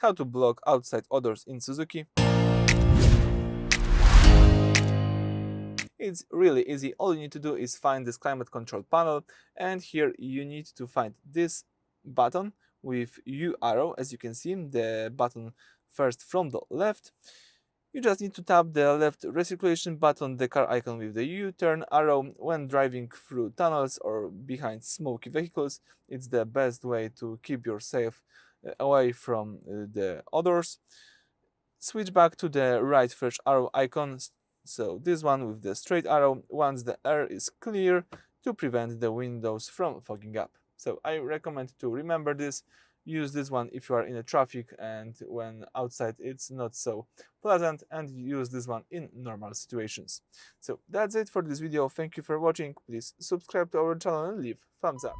how to block outside odors in Suzuki. It's really easy. All you need to do is find this climate control panel, and here you need to find this button with U arrow. As you can see, the button first from the left. You just need to tap the left recirculation button, the car icon with the U-turn arrow. When driving through tunnels or behind smoky vehicles, it's the best way to keep yourself away from the odors. Switch back to the right fresh arrow icon, so this one with the straight arrow once the air is clear, to prevent the windows from fogging up. So I recommend to remember this. Use this one if you are in a traffic and when outside it's not so pleasant, and use this one in normal situations. So that's it for this video. Thank you for watching. Please subscribe to our channel and leave thumbs up.